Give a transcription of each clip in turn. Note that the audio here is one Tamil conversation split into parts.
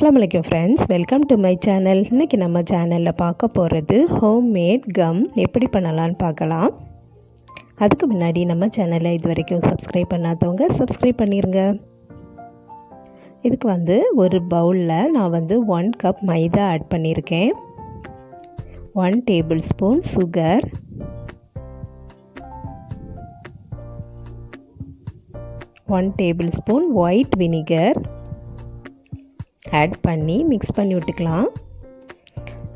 अस्सलाम वालेकुम friends, welcome to my channel. இன்றைக்கி நம்ம சேனலில் பார்க்க போகிறது ஹோம்மேட் கம் எப்படி பண்ணலான்னு பார்க்கலாம். அதுக்கு முன்னாடி நம்ம சேனலை இது வரைக்கும் சப்ஸ்கிரைப் பண்ணாதவங்க சப்ஸ்கிரைப் பண்ணிடுங்க. இதுக்கு ஒரு பவுலில் நான் 1 கப் மைதா ஆட் பண்ணியிருக்கேன். 1 tablespoon sugar, 1 tablespoon white vinegar add பண்ணி மிக்ஸ் பண்ணி விட்டுக்கலாம்.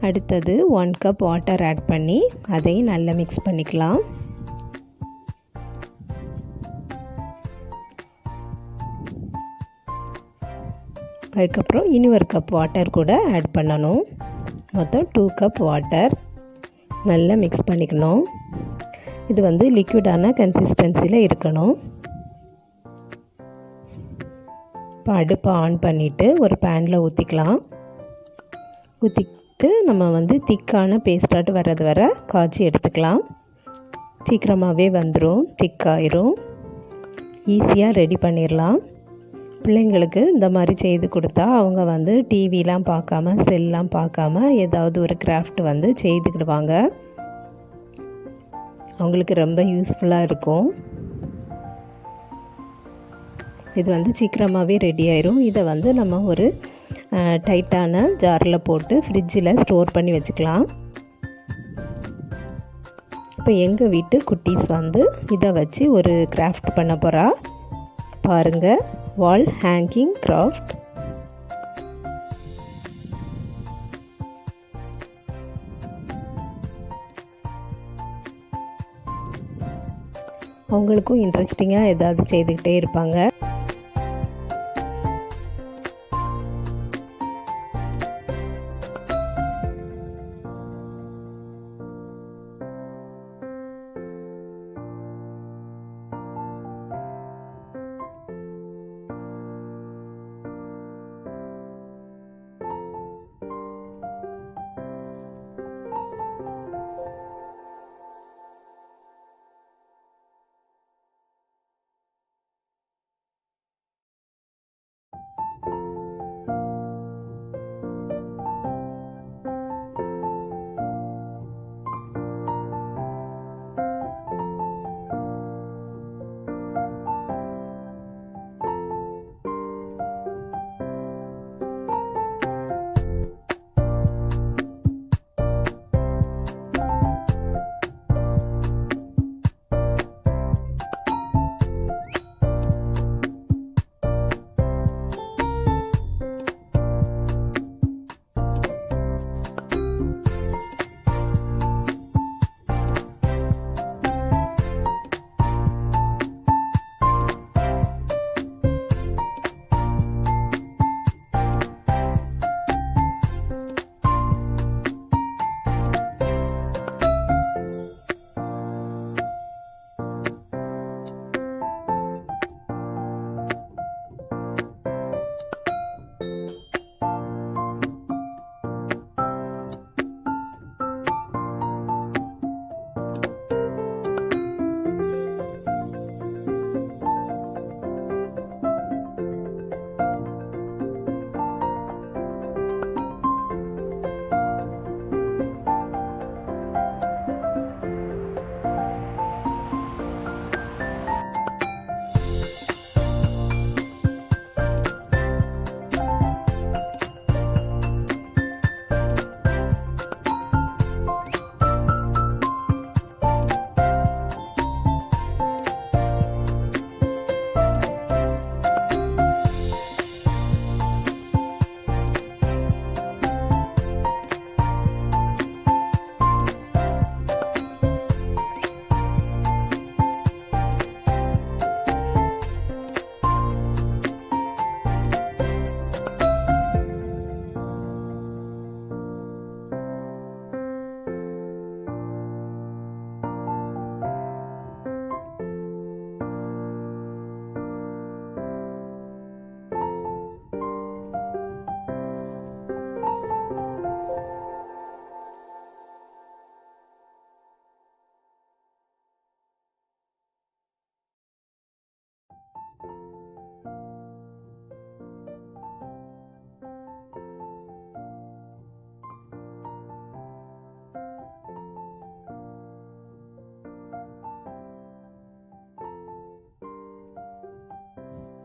அடுத்தது 1 கப் வாட்டர் ஆட் பண்ணி அதையும் நல்லா மிக்ஸ் பண்ணிக்கலாம். அதுக்கப்புறம் இனி 1 கப் வாட்டர் கூட ஆட் பண்ணணும். மொத்தம் 2 கப் வாட்டர் நல்லா மிக்ஸ் பண்ணிக்கணும். இது லிக்விடான கன்சிஸ்டன்சியில் இருக்கணும். இப்போ அடுப்பை ஆன் பண்ணிவிட்டு ஒரு பேனில் ஊற்றிக்கலாம். ஊற்றிட்டு நம்ம திக்கான பேஸ்டாட்டு வர்றது வர காய்ச்சி எடுத்துக்கலாம். சீக்கிரமாகவே வந்துடும், திக்காயிரும். ஈஸியாக ரெடி பண்ணிடலாம். பிள்ளைங்களுக்கு இந்த மாதிரி செய்து கொடுத்தா அவங்க டிவிலாம் பார்க்காம செல்லாம் பார்க்காம ஏதாவது ஒரு கிராஃப்ட் செய்துக்கிடுவாங்க. அவங்களுக்கு ரொம்ப யூஸ்ஃபுல்லாக இருக்கும். இது சீக்கிரமாகவே ரெடி ஆயிரும். இதை நம்ம ஒரு டைட்டான ஜாரில் போட்டு ஃப்ரிட்ஜில் ஸ்டோர் பண்ணி வச்சுக்கலாம். இப்போ எங்கள் வீட்டு குட்டீஸ் இதை வச்சு ஒரு கிராஃப்ட் பண்ண போகிறா. பாருங்கள், வால் ஹேங்கிங் கிராஃப்ட். அவங்களுக்கும் இன்ட்ரெஸ்டிங்காக ஏதாவது செய்துக்கிட்டே இருப்பாங்க.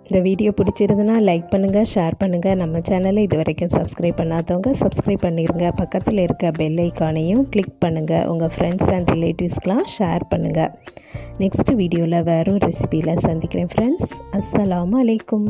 இந்த வீடியோ பிடிச்சிருந்துன்னா லைக் பண்ணுங்கள், ஷேர் பண்ணுங்கள். நம்ம சேனலை இது வரைக்கும் சப்ஸ்கிரைப் பண்ணாதவங்க சப்ஸ்கிரைப் பண்ணிடுங்க. பக்கத்தில் இருக்க பெல் ஐக்கானையும் கிளிக் பண்ணுங்கள். உங்கள் ஃப்ரெண்ட்ஸ் அண்ட் ரிலேட்டிவ்ஸ்க்கெலாம் ஷேர் பண்ணுங்கள். நெக்ஸ்ட் வீடியோவில் வேறு ரெசிபியில் சந்திக்கிறேன் ஃப்ரெண்ட்ஸ். அஸ்ஸலாமு அலைக்கும்.